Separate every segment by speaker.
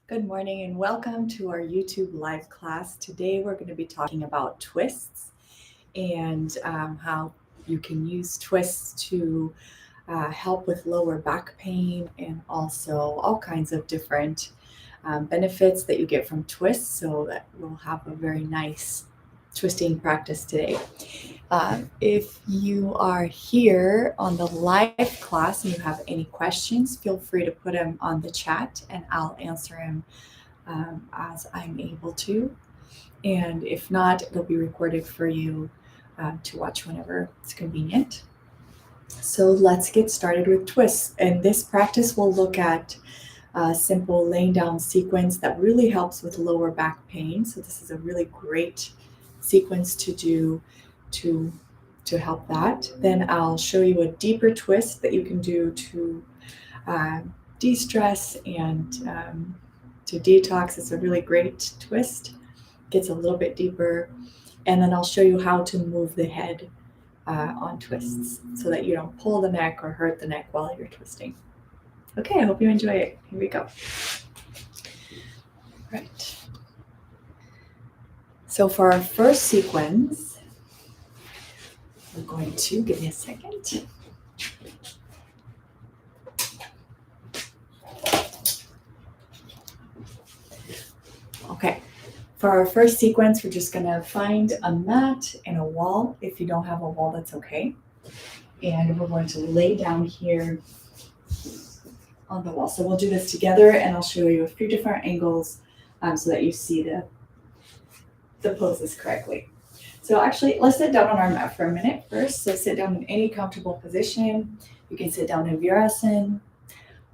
Speaker 1: Good morning and welcome to our YouTube live class. Today we're going to be talking about twists and how you can use twists to help with lower back pain and also all kinds of different benefits that you get from twists. So that we'll have a very nice twisting practice today. If you are here on the live class and you have any questions, feel free to put them on the chat and I'll answer them as I'm able to. And if not, it'll be recorded for you to watch whenever it's convenient. So let's get started with twists. And this practice will look at a simple laying down sequence that really helps with lower back pain. So this is a really great sequence to do to help that. Then I'll show you a deeper twist that you can do to de-stress and to detox. It's a really great twist. Gets a little bit deeper. And then I'll show you how to move the head on twists so that you don't pull the neck or hurt the neck while you're twisting. Okay, I hope you enjoy it. Here we go. Right. So for our first sequence, we're going to, give me a second. Okay, for our first sequence, we're just gonna find a mat and a wall. If you don't have a wall, that's okay. And we're going to lay down here on the wall. So we'll do this together and I'll show you a few different angles so that you see the poses correctly. So actually, let's sit down on our mat for a minute first. So sit down in any comfortable position. You can sit down in Virasana,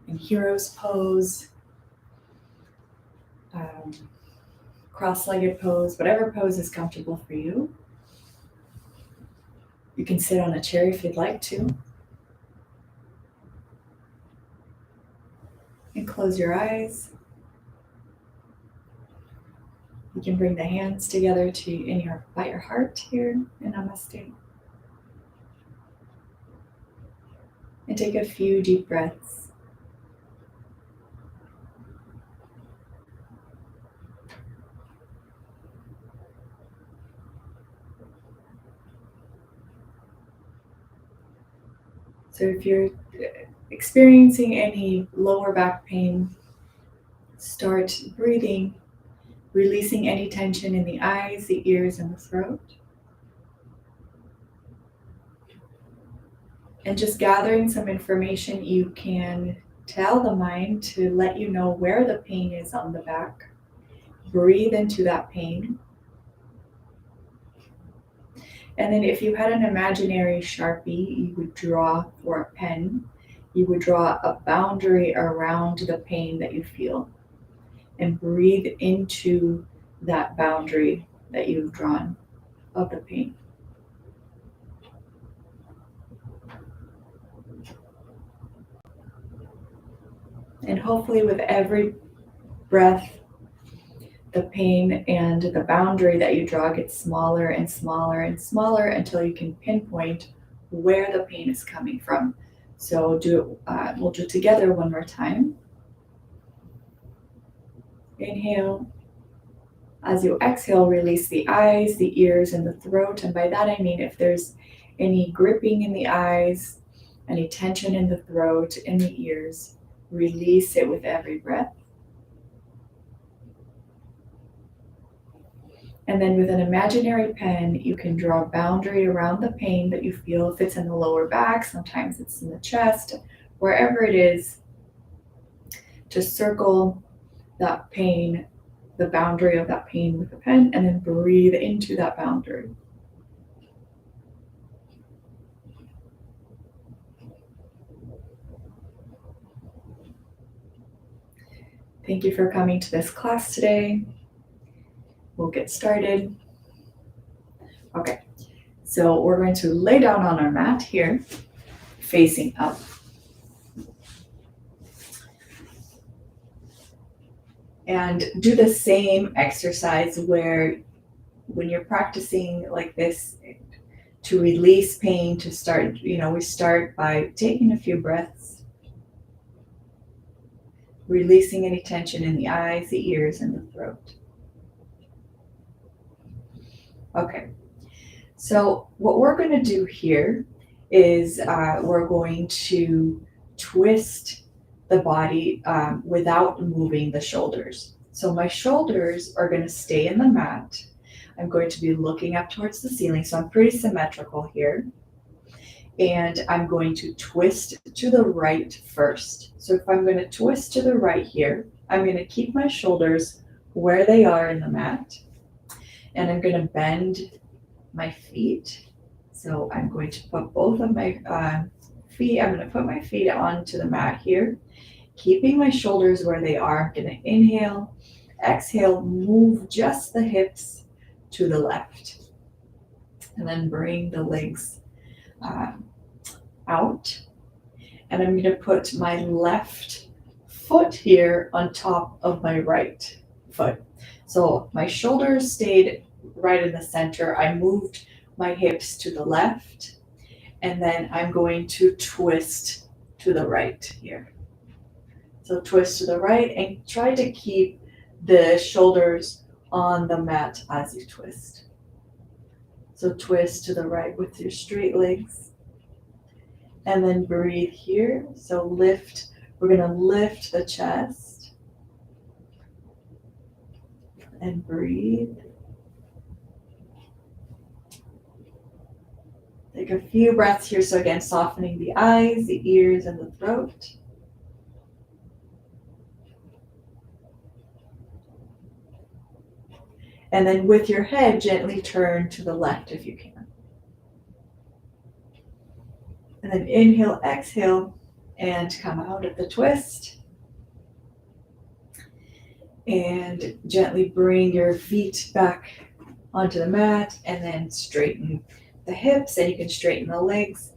Speaker 1: in Hero's pose, cross-legged pose, whatever pose is comfortable for you. You can sit on a chair if you'd like to. And close your eyes. You can bring the hands together by your heart here in Namaste. And take a few deep breaths. So if you're experiencing any lower back pain, start breathing, releasing any tension in the eyes, the ears, and the throat. And just gathering some information, you can tell the mind to let you know where the pain is on the back. Breathe into that pain. And then if you had an imaginary Sharpie, you would draw, or a pen, you would draw a boundary around the pain that you feel and breathe into that boundary that you've drawn of the pain. And hopefully with every breath, the pain and the boundary that you draw gets smaller and smaller and smaller until you can pinpoint where the pain is coming from. So we'll do it together one more time. Inhale. As you exhale, release the eyes, the ears, and the throat. And by that I mean if there's any gripping in the eyes, any tension in the throat, in the ears, release it with every breath. And then with an imaginary pen, you can draw a boundary around the pain that you feel. If it's in the lower back, sometimes it's in the chest, wherever it is, just circle that pain, the boundary of that pain with a pen, and then breathe into that boundary. Thank you for coming to this class today. We'll get started. Okay, so we're going to lay down on our mat here, facing up. And do the same exercise where when you're practicing like this to release pain, to start, we start by taking a few breaths. releasing any tension in the eyes, the ears, and the throat. Okay, so what we're going to do here is we're going to twist the body without moving the shoulders. So my shoulders are going to stay in the mat. I'm going to be looking up towards the ceiling, so I'm pretty symmetrical here. And I'm going to twist to the right first. So if I'm going to twist to the right here, I'm going to keep my shoulders where they are in the mat. And I'm going to bend my feet. So I'm going to put both of my feet, I'm going to put my feet onto the mat here, keeping my shoulders where they are. I'm going to inhale, exhale, move just the hips to the left. And then bring the legs out. And I'm going to put my left foot here on top of my right foot. So my shoulders stayed right in the center. I moved my hips to the left, and then I'm going to twist to the right here. So twist to the right and try to keep the shoulders on the mat as you twist. So twist to the right with your straight legs. And then breathe here. So lift, we're going to lift the chest. And breathe. Take a few breaths here. So again, softening the eyes, the ears, and the throat. And then with your head, gently turn to the left if you can. And then inhale, exhale, and come out of the twist. And gently bring your feet back onto the mat, and then straighten the hips, and you can straighten the legs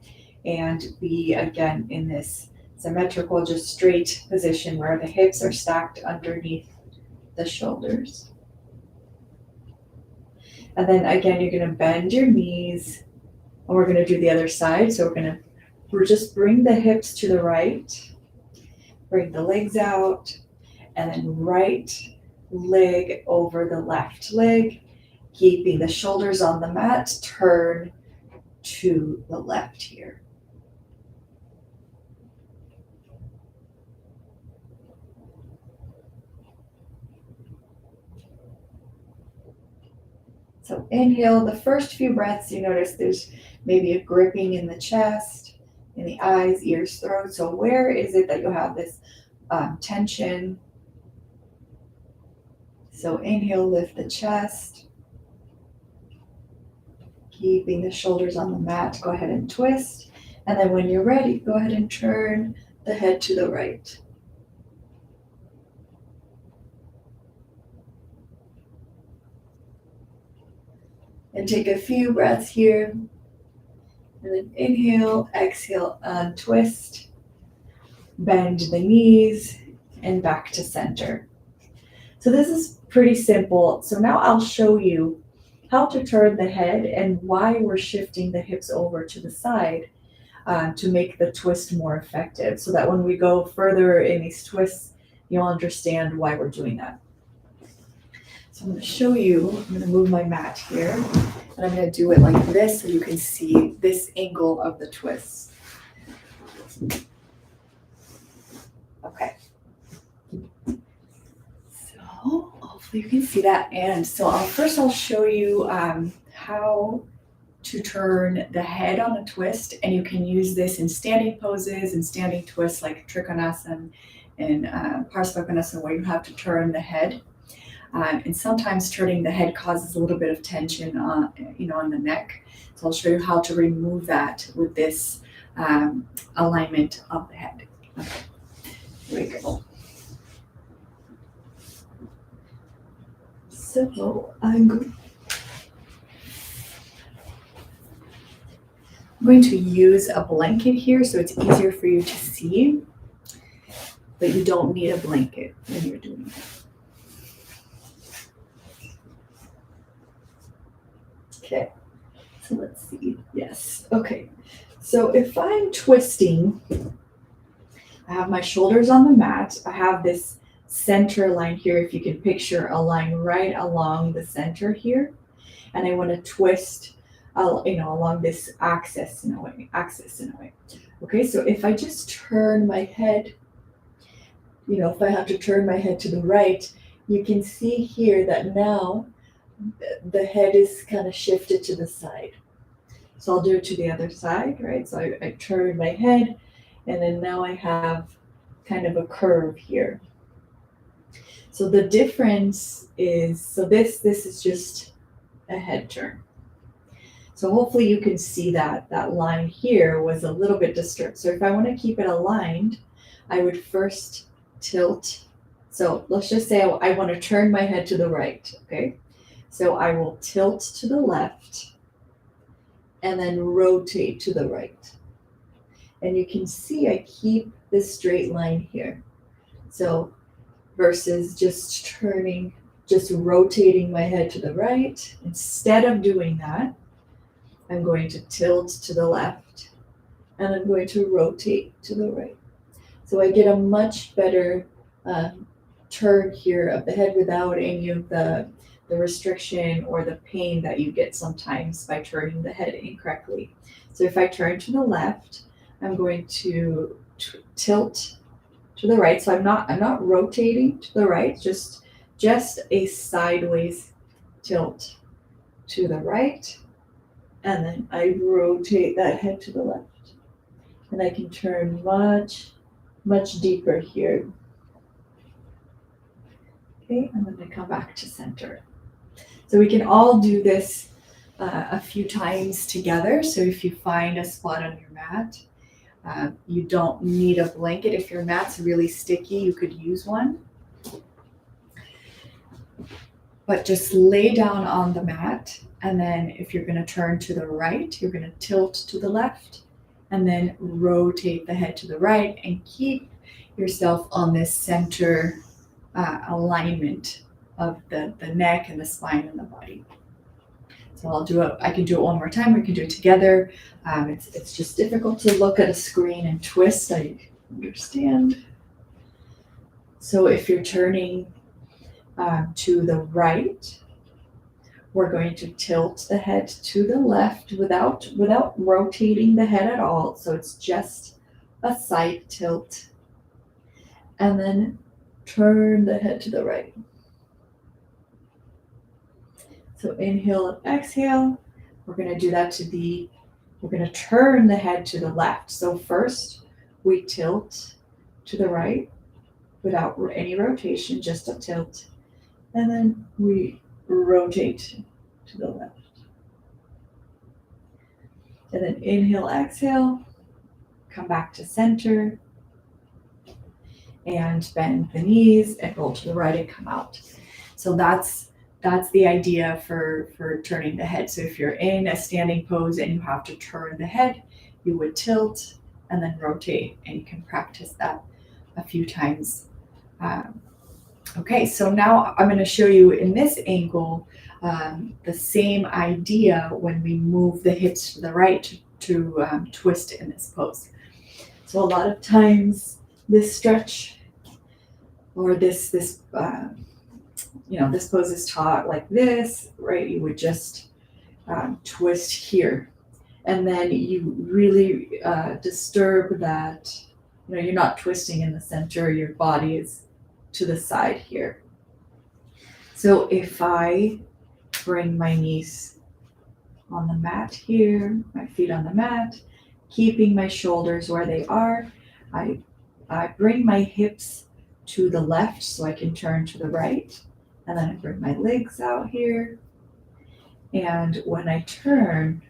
Speaker 1: and be again in this symmetrical, just straight position where the hips are stacked underneath the shoulders. And then again, you're going to bend your knees, and we're going to do the other side. So we're just bring the hips to the right, bring the legs out, and then right leg over the left leg, keeping the shoulders on the mat, turn to the left here. So inhale, the first few breaths, you notice there's maybe a gripping in the chest, in the eyes, ears, throat. So where is it that you have this tension? So inhale, lift the chest. Keeping the shoulders on the mat, go ahead and twist. And then when you're ready, go ahead and turn the head to the right. And take a few breaths here. And then inhale, exhale, untwist. Bend the knees and back to center. So this is pretty simple. So now I'll show you how to turn the head and why we're shifting the hips over to the side to make the twist more effective, so that when we go further in these twists, you'll understand why we're doing that. So I'm going to show you, I'm going to move my mat here, and I'm going to do it like this so you can see this angle of the twist. Okay. So hopefully you can see that. And so I'll show you how to turn the head on a twist, and you can use this in standing poses and standing twists like Trikonasana and Parsvakonasana, where you have to turn the head. And sometimes turning the head causes a little bit of tension on the neck. So I'll show you how to remove that with this alignment of the head. Okay. Here we go. So I'm going to use a blanket here so it's easier for you to see, but you don't need a blanket when you're doing it. Okay, so let's see. Yes, okay. So if I'm twisting, I have my shoulders on the mat. I have this center line here, if you can picture a line right along the center here. And I want to twist, along this axis in a way. Okay, so if I just turn my head, if I have to turn my head to the right, you can see here that now the head is kind of shifted to the side. So I'll do it to the other side, right? So I turn my head, and then now I have kind of a curve here. So the difference is, so this is just a head turn. So hopefully you can see that line here was a little bit disturbed. So if I want to keep it aligned, I would first tilt. So let's just say I want to turn my head to the right, okay? So I will tilt to the left and then rotate to the right. And you can see I keep this straight line here. So versus just rotating my head to the right, instead of doing that, I'm going to tilt to the left and I'm going to rotate to the right. So I get a much better turn here of the head without any of the restriction or the pain that you get sometimes by turning the head incorrectly. So if I turn to the left, I'm going to tilt to the right. So I'm not rotating to the right, just a sideways tilt to the right. And then I rotate that head to the left. And I can turn much, much deeper here. Okay, and then I come back to center. So we can all do this a few times together. So if you find a spot on your mat, you don't need a blanket. If your mat's really sticky, you could use one. But just lay down on the mat, and then if you're going to turn to the right, you're going to tilt to the left, and then rotate the head to the right, and keep yourself on this center alignment of the neck and the spine and the body. So I'll do it. I can do it one more time. We can do it together. It's just difficult to look at a screen and twist. I understand. So if you're turning to the right, we're going to tilt the head to the left without rotating the head at all. So it's just a side tilt. And then turn the head to the right. So inhale and exhale. We're going to do that we're going to turn the head to the left. So first we tilt to the right without any rotation, just a tilt. And then we rotate to the left. And then inhale, exhale, come back to center, and bend the knees and roll to the right and come out. So that's the idea for turning the head. So if you're in a standing pose and you have to turn the head, you would tilt and then rotate, and you can practice that a few times. Okay, so now I'm going to show you in this angle the same idea when we move the hips to the right to twist in this pose. So a lot of times this stretch or this pose is taught like this, right? You would just twist here, and then you really disturb that. You're not twisting in the center. Your body is to the side here. So if I bring my knees on the mat here, my feet on the mat, keeping my shoulders where they are, I bring my hips to the left so I can turn to the right, and then I bring my legs out here. And when I turn,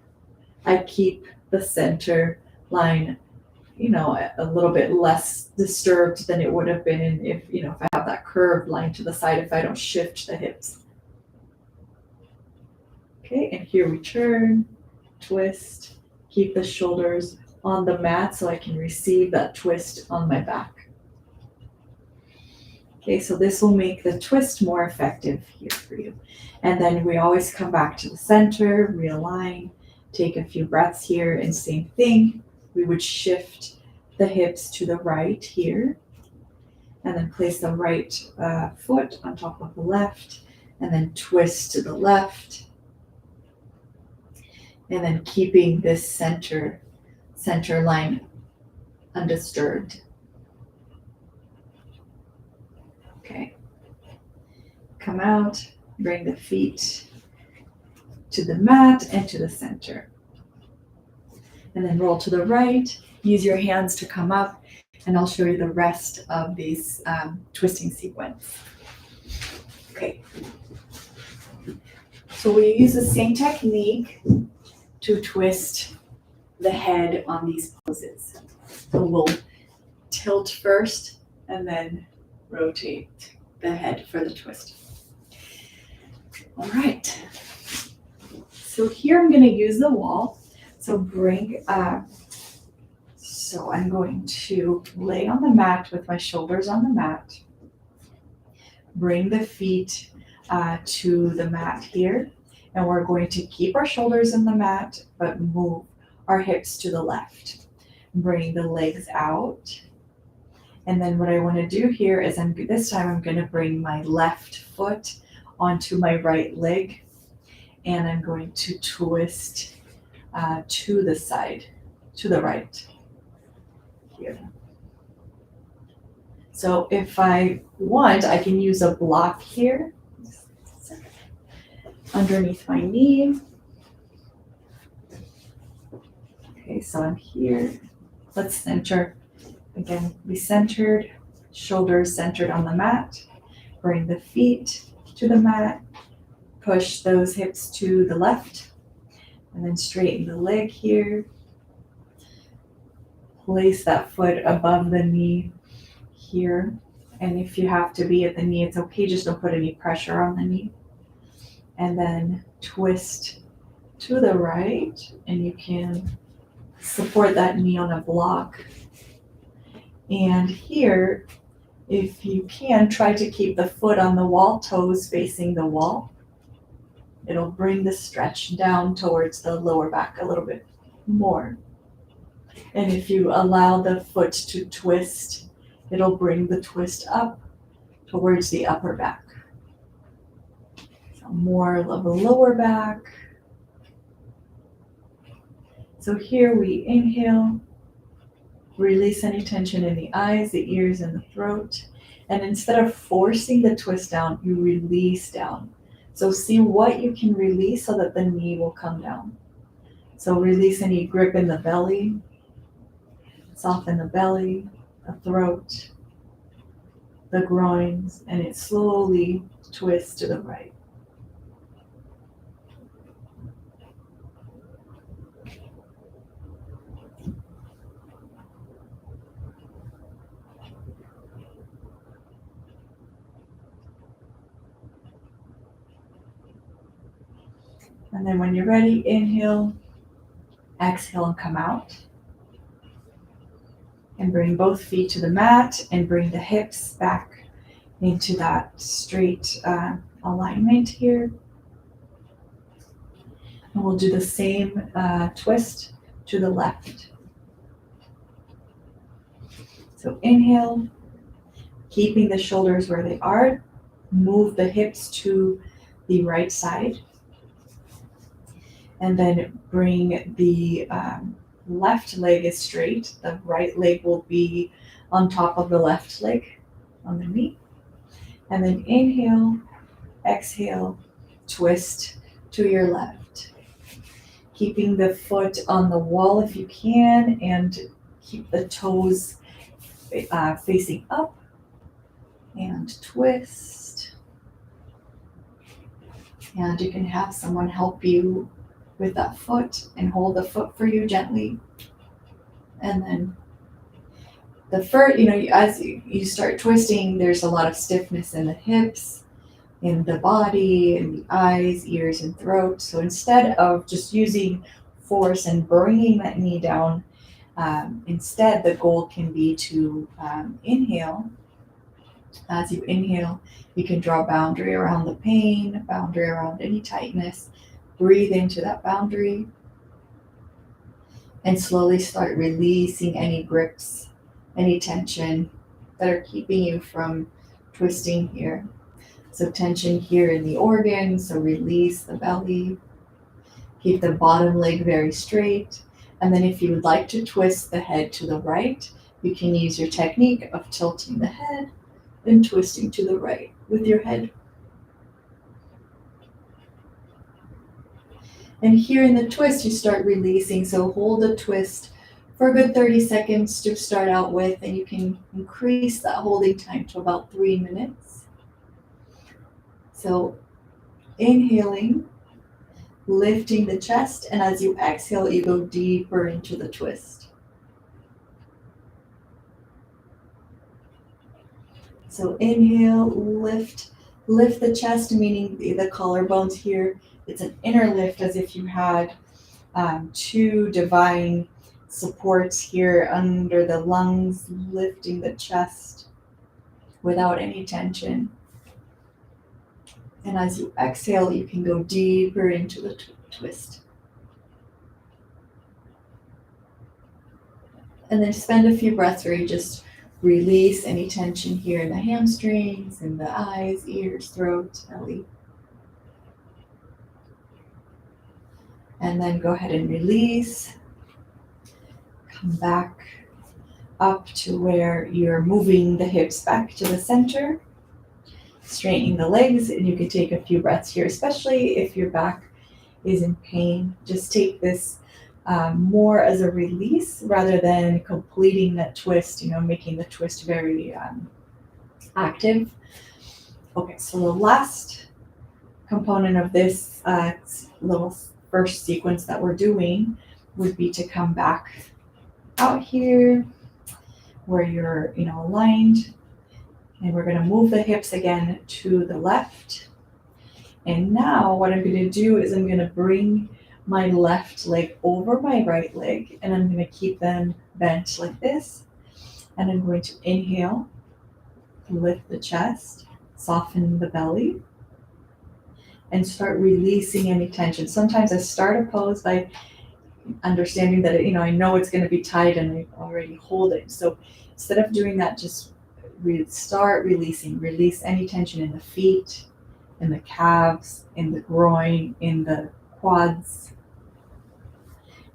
Speaker 1: I keep the center line a little bit less disturbed than it would have been if I have that curved line to the side, if I don't shift the hips. Okay, and here we turn, twist, keep the shoulders on the mat so I can receive that twist on my back. Okay, so this will make the twist more effective here for you. And then we always come back to the center, realign, take a few breaths here, and same thing. We would shift the hips to the right here, and then place the right foot on top of the left, and then twist to the left, and then keeping this center line undisturbed. Okay. Come out, bring the feet to the mat and to the center. And then roll to the right. Use your hands to come up, and I'll show you the rest of these twisting sequence. Okay. So we use the same technique to twist the head on these poses. So we'll tilt first and then rotate the head for the twist. All right. So here I'm going to use the wall. So I'm going to lay on the mat with my shoulders on the mat. Bring the feet to the mat here. And we're going to keep our shoulders in the mat, but move our hips to the left. Bring the legs out. And then what I want to do here is this time I'm going to bring my left foot onto my right leg. And I'm going to twist to the side, to the right here. So if I want, I can use a block here underneath my knee. Okay, so I'm here. Let's center. Again, be centered, shoulders centered on the mat. Bring the feet to the mat. Push those hips to the left. And then straighten the leg here. Place that foot above the knee here. And if you have to be at the knee, it's okay. Just don't put any pressure on the knee. And then twist to the right. And you can support that knee on a block. And here, if you can, try to keep the foot on the wall, toes facing the wall. It'll bring the stretch down towards the lower back a little bit more. And if you allow the foot to twist, it'll bring the twist up towards the upper back. So more of the lower back. So here we inhale, release any tension in the eyes, the ears, and the throat. And instead of forcing the twist down, you release down. So see what you can release so that the knee will come down. So release any grip in the belly, soften the belly, the throat, the groins, and it slowly twists to the right. And then when you're ready, inhale, exhale, and come out. And bring both feet to the mat and bring the hips back into that straight alignment here. And we'll do the same twist to the left. So inhale, keeping the shoulders where they are. Move the hips to the right side. And then bring the left leg is straight. The right leg will be on top of the left leg on the knee. And then inhale, exhale, twist to your left. Keeping the foot on the wall if you can, and keep the toes facing up. And twist. And you can have someone help you with that foot and hold the foot for you gently. And then the first, as you start twisting, there's a lot of stiffness in the hips, in the body, in the eyes, ears, and throat. So instead of just using force and bringing that knee down, instead the goal can be to inhale. As you inhale, you can draw a boundary around the pain, a boundary around any tightness. Breathe into that boundary. And slowly start releasing any grips, any tension that are keeping you from twisting here. So tension here in the organ, so release the belly. Keep the bottom leg very straight. And then if you would like to twist the head to the right, you can use your technique of tilting the head and twisting to the right with your head. And here in the twist, you start releasing. So hold the twist for a good 30 seconds to start out with, and you can increase that holding time to about 3 minutes. So inhaling, lifting the chest, and as you exhale, you go deeper into the twist. So inhale, lift the chest, meaning the collarbones here. It's an inner lift as if you had two divine supports here under the lungs, lifting the chest without any tension. And as you exhale, you can go deeper into the twist. And then spend a few breaths where you just release any tension here in the hamstrings, in the eyes, ears, throat, belly. And then go ahead and release. Come back up to where you're moving the hips back to the center, straightening the legs, and you can take a few breaths here, especially if your back is in pain. Just take this more as a release rather than completing that twist, making the twist very active. Okay, so the last component of this little first sequence that we're doing would be to come back out here where you're aligned, and we're going to move the hips again to the left. And now what I'm going to do is I'm going to bring my left leg over my right leg, and I'm going to keep them bent like this. And I'm going to inhale, lift the chest, soften the belly, and start releasing any tension. Sometimes I start a pose by understanding that I know it's going to be tight and I already hold it. So instead of doing that, just start releasing. Release any tension in the feet, in the calves, in the groin, in the quads.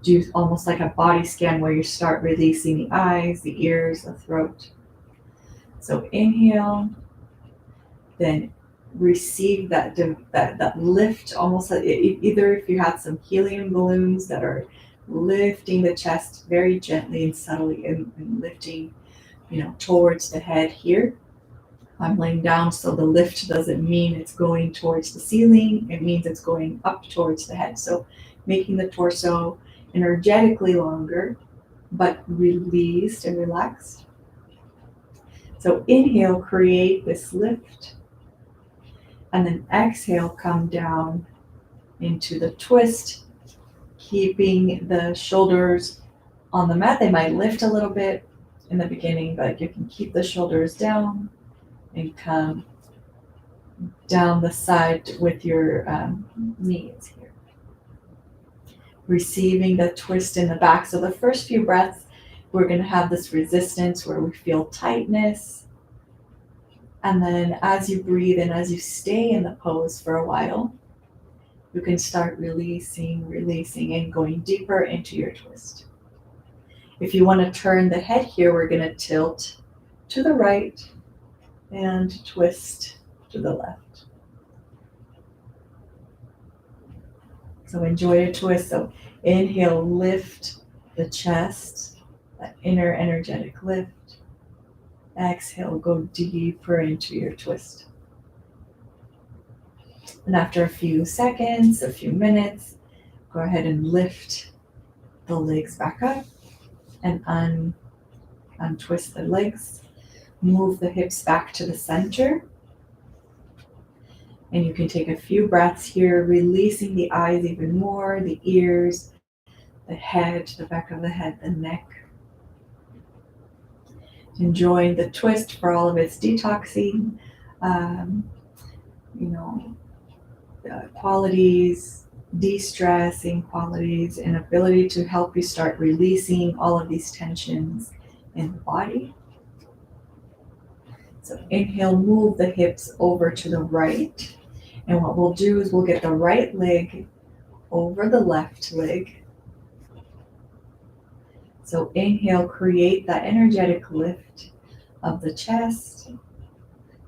Speaker 1: Do almost like a body scan where you start releasing the eyes, the ears, the throat. So inhale, then receive that lift, almost like either if you had some helium balloons that are lifting the chest very gently and subtly and lifting, towards the head here. I'm laying down, so the lift doesn't mean it's going towards the ceiling. It means it's going up towards the head. So making the torso energetically longer, but released and relaxed. So inhale, create this lift. And then exhale, come down into the twist, keeping the shoulders on the mat. They might lift a little bit in the beginning, but you can keep the shoulders down and come down the side with your knees here. Receiving the twist in the back. So the first few breaths, we're going to have this resistance where we feel tightness. And then as you breathe and as you stay in the pose for a while, you can start releasing and going deeper into your twist. If you want to turn the head here, we're going to tilt to the right and twist to the left. So enjoy a twist. So inhale, lift the chest, that inner energetic lift. Exhale, go deeper into your twist. And after a few seconds, a few minutes, go ahead and lift the legs back up and untwist the legs. Move the hips back to the center. And you can take a few breaths here, releasing the eyes even more, the ears, the head, the back of the head, the neck. Enjoying the twist for all of its detoxing, qualities, de-stressing qualities and ability to help you start releasing all of these tensions in the body. So inhale, move the hips over to the right. And what we'll do is we'll get the right leg over the left leg. So inhale, create that energetic lift of the chest.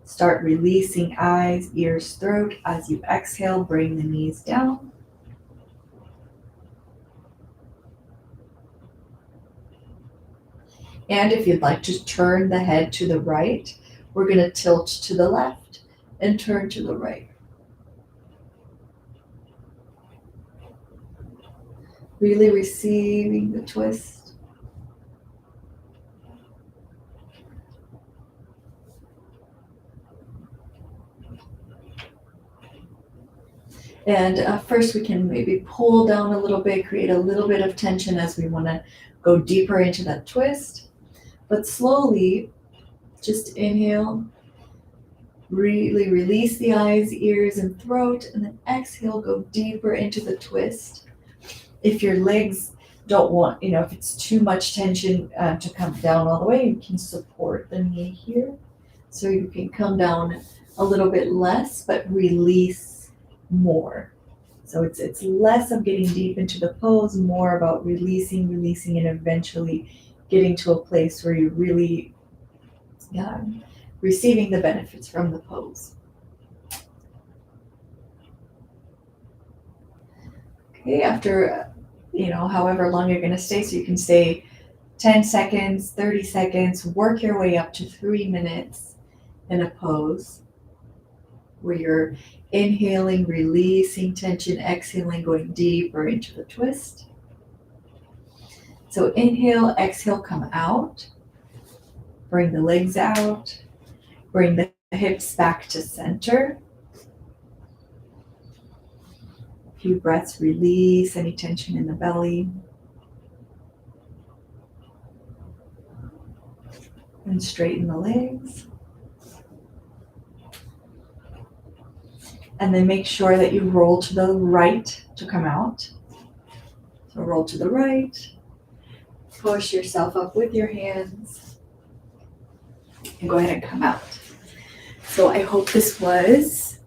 Speaker 1: Start releasing eyes, ears, throat. As you exhale, bring the knees down. And if you'd like to turn the head to the right, we're going to tilt to the left and turn to the right. Really receiving the twist. And first we can maybe pull down a little bit, create a little bit of tension as we want to go deeper into that twist. But slowly, just inhale, really release the eyes, ears, and throat, and then exhale, go deeper into the twist. If your legs don't want, if it's too much tension to come down all the way, you can support the knee here. So you can come down a little bit less, but release more. So it's less of getting deep into the pose, more about releasing, and eventually getting to a place where you're really receiving the benefits from the pose. Okay, after, however long you're going to stay, so you can stay 10 seconds, 30 seconds, work your way up to 3 minutes in a pose where you're inhaling, releasing tension, exhaling, going deeper into the twist. So inhale, exhale, come out. Bring the legs out. Bring the hips back to center. A few breaths, release any tension in the belly. And straighten the legs. And then make sure that you roll to the right to come out. So roll to the right. Push yourself up with your hands. And go ahead and come out. So I hope this was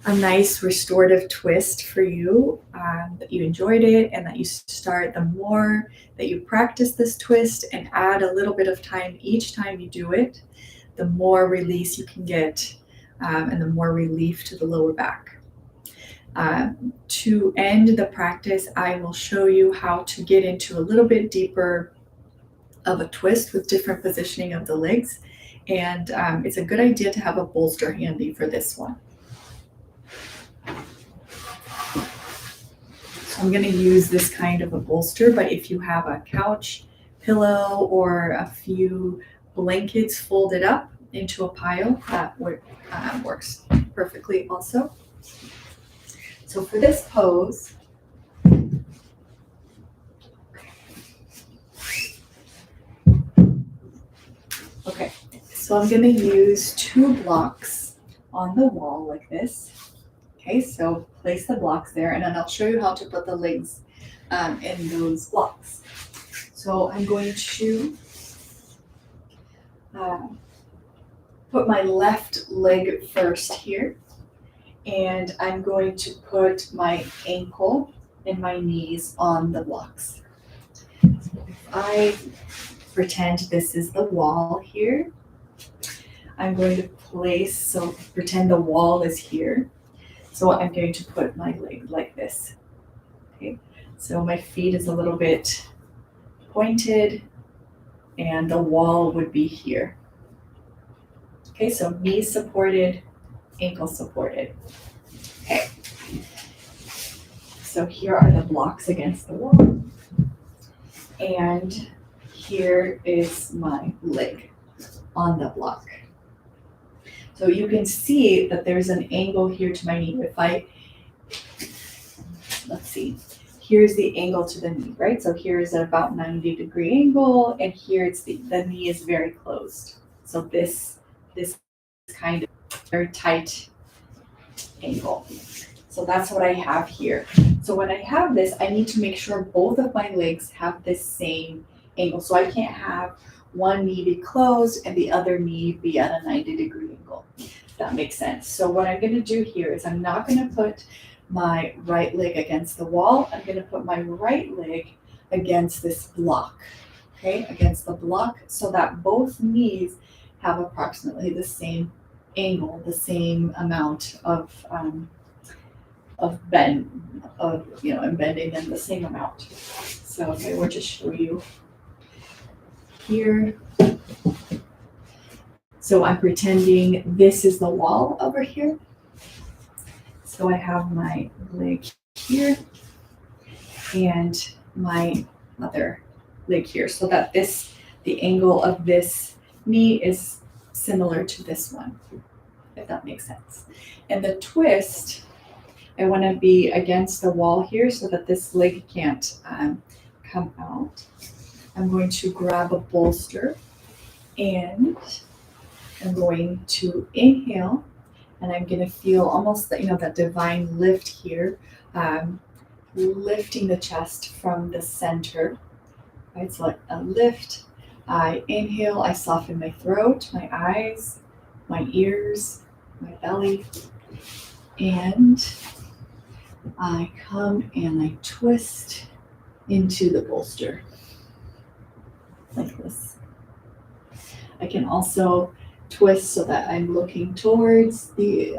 Speaker 1: a nice restorative twist for you, that you enjoyed it, and that you start, the more that you practice this twist and add a little bit of time each time you do it, the more release you can get, and the more relief to the lower back. To end the practice, I will show you how to get into a little bit deeper of a twist with different positioning of the legs. And it's a good idea to have a bolster handy for this one. So I'm going to use this kind of a bolster, but if you have a couch pillow or a few blankets folded up into a pile, that works perfectly also. So for this pose, okay, so I'm going to use 2 blocks on the wall like this. Okay, so place the blocks there, and then I'll show you how to put the legs in those blocks. So I'm going to put my left leg first here, and I'm going to put my ankle and my knees on the blocks. So if I pretend this is the wall here, I'm going to pretend the wall is here. So I'm going to put my leg like this. Okay, so my feet is a little bit pointed, and the wall would be here. Okay, so knees supported, ankle supported. Okay, so here are the blocks against the wall, and here is my leg on the block. So you can see that there's an angle here to my knee. Let's see, here's the angle to the knee, right? So here is at about 90-degree angle, and here it's the knee is very closed. So this kind of very tight angle. So that's what I have here. So when I have this, I need to make sure both of my legs have the same angle. So I can't have one knee be closed and the other knee be at a 90-degree angle. If that makes sense. So what I'm going to do here is I'm not going to put my right leg against the wall. I'm going to put my right leg against this block, okay, against the block, so that both knees have approximately the same angle, the same amount of bend, and bending them the same amount. So okay, we'll just show you here. So I'm pretending this is the wall over here. So I have my leg here and my other leg here, so that the angle of this knee is similar to this one, if that makes sense. And the twist, I want to be against the wall here so that this leg can't come out. I'm going to grab a bolster and I'm going to inhale, and I'm going to feel almost that divine lift here, lifting the chest from the center. Right, so like a lift. I inhale, I soften my throat, my eyes, my ears, my belly, and I come and I twist into the bolster like this. I can also twist so that I'm looking towards the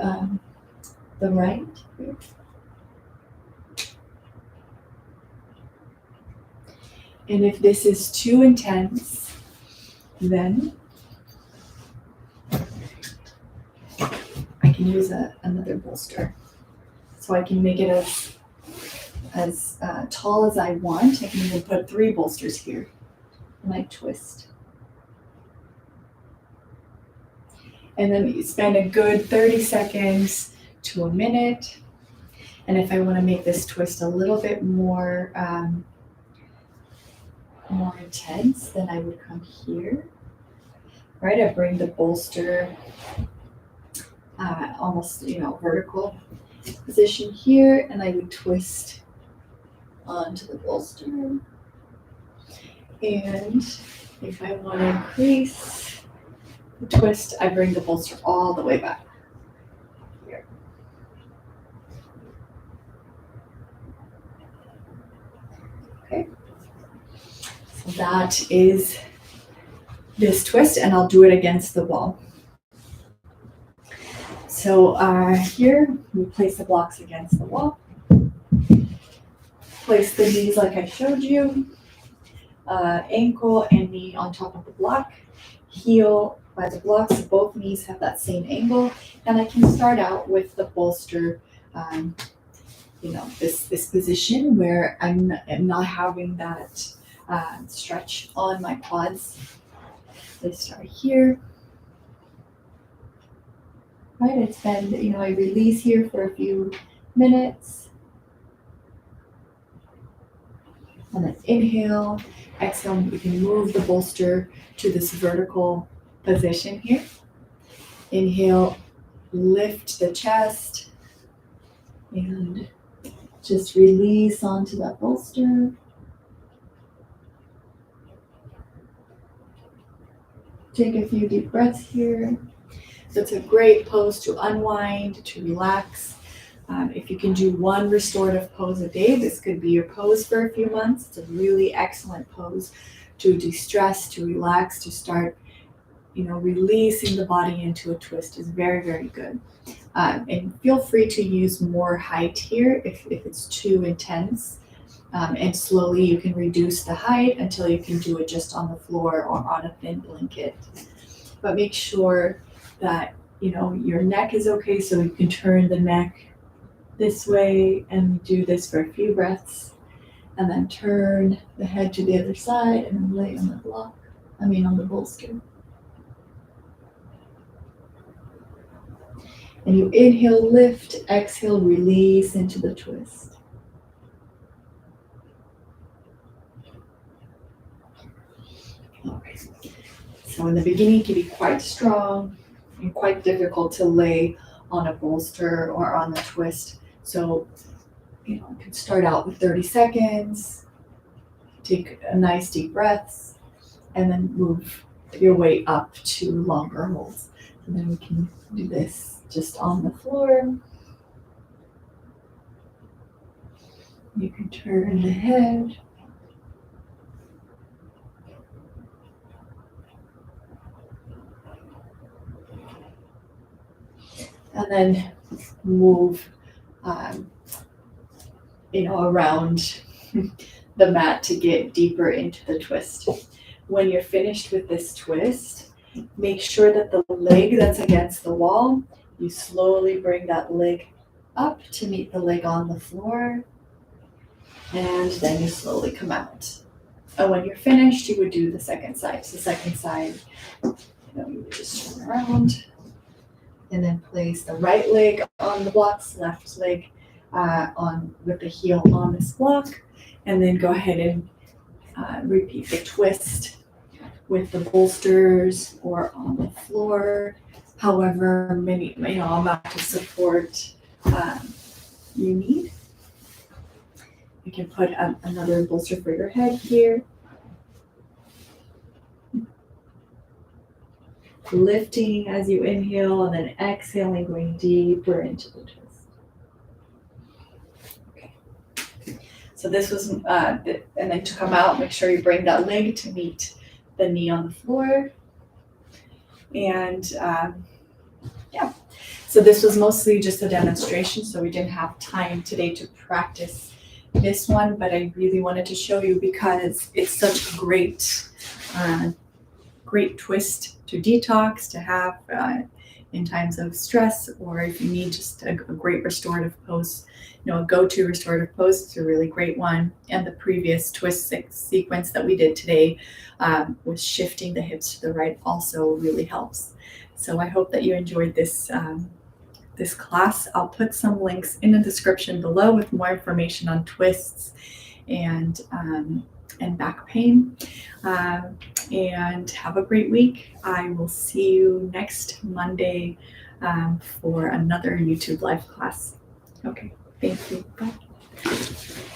Speaker 1: right. And if this is too intense, then I can use another bolster. So I can make it as tall as I want. I can even put 3 bolsters here. And I twist. And then you spend a good 30 seconds to a minute. And if I want to make this twist a little bit more intense, then I would come here. Right, I bring the bolster almost vertical position here, and I would twist onto the bolster. And if I want to increase the twist, I bring the bolster all the way back here. Okay, so that is this twist, and I'll do it against the wall. So here we place the blocks against the wall. Place the knees like I showed you. Ankle and knee on top of the block. Heel by the blocks. Both knees have that same angle. And I can start out with the bolster, this position where I'm not having that stretch on my quads. I start here. Right, I spend, I release here for a few minutes. And then inhale, exhale, you can move the bolster to this vertical position here. Inhale, lift the chest, and just release onto that bolster. Take a few deep breaths here. So it's a great pose to unwind, to relax. If you can do one restorative pose a day, this could be your pose for a few months. It's a really excellent pose to de-stress, to relax, to start, releasing the body into a twist is very, very good. And feel free to use more height here if it's too intense. And slowly you can reduce the height until you can do it just on the floor or on a thin blanket. But make sure that, your neck is okay, so you can turn the neck this way and do this for a few breaths, and then turn the head to the other side and then lay on the bolster. And you inhale, lift, exhale, release into the twist. All right. So in the beginning, it can be quite strong and quite difficult to lay on a bolster or on the twist. So, you can start out with 30 seconds, take a nice deep breaths, and then move your way up to longer holds. And then we can do this just on the floor. You can turn the head. And then move, around the mat to get deeper into the twist. When you're finished with this twist, make sure that the leg that's against the wall, you slowly bring that leg up to meet the leg on the floor, and then you slowly come out. And when you're finished, you would do the second side. So the second side, you would just turn around and then place the right leg on the blocks, left leg on with the heel on this block, and then go ahead and repeat the twist with the bolsters or on the floor, however many amount of support you need. You can put another bolster for your head here. Lifting as you inhale and then exhaling, going deeper into the twist. Okay. So this was, and then to come out, make sure you bring that leg to meet the knee on the floor. And so this was mostly just a demonstration, so we didn't have time today to practice this one, but I really wanted to show you because it's such a great twist to detox, to have in times of stress, or if you need just a great restorative pose, a go-to restorative pose. It's a really great one. And the previous twist sequence that we did today with shifting the hips to the right also really helps. So I hope that you enjoyed this this class. I'll put some links in the description below with more information on twists and back pain. And have a great week. I will see you next Monday for another YouTube live class. Okay, thank you. Bye.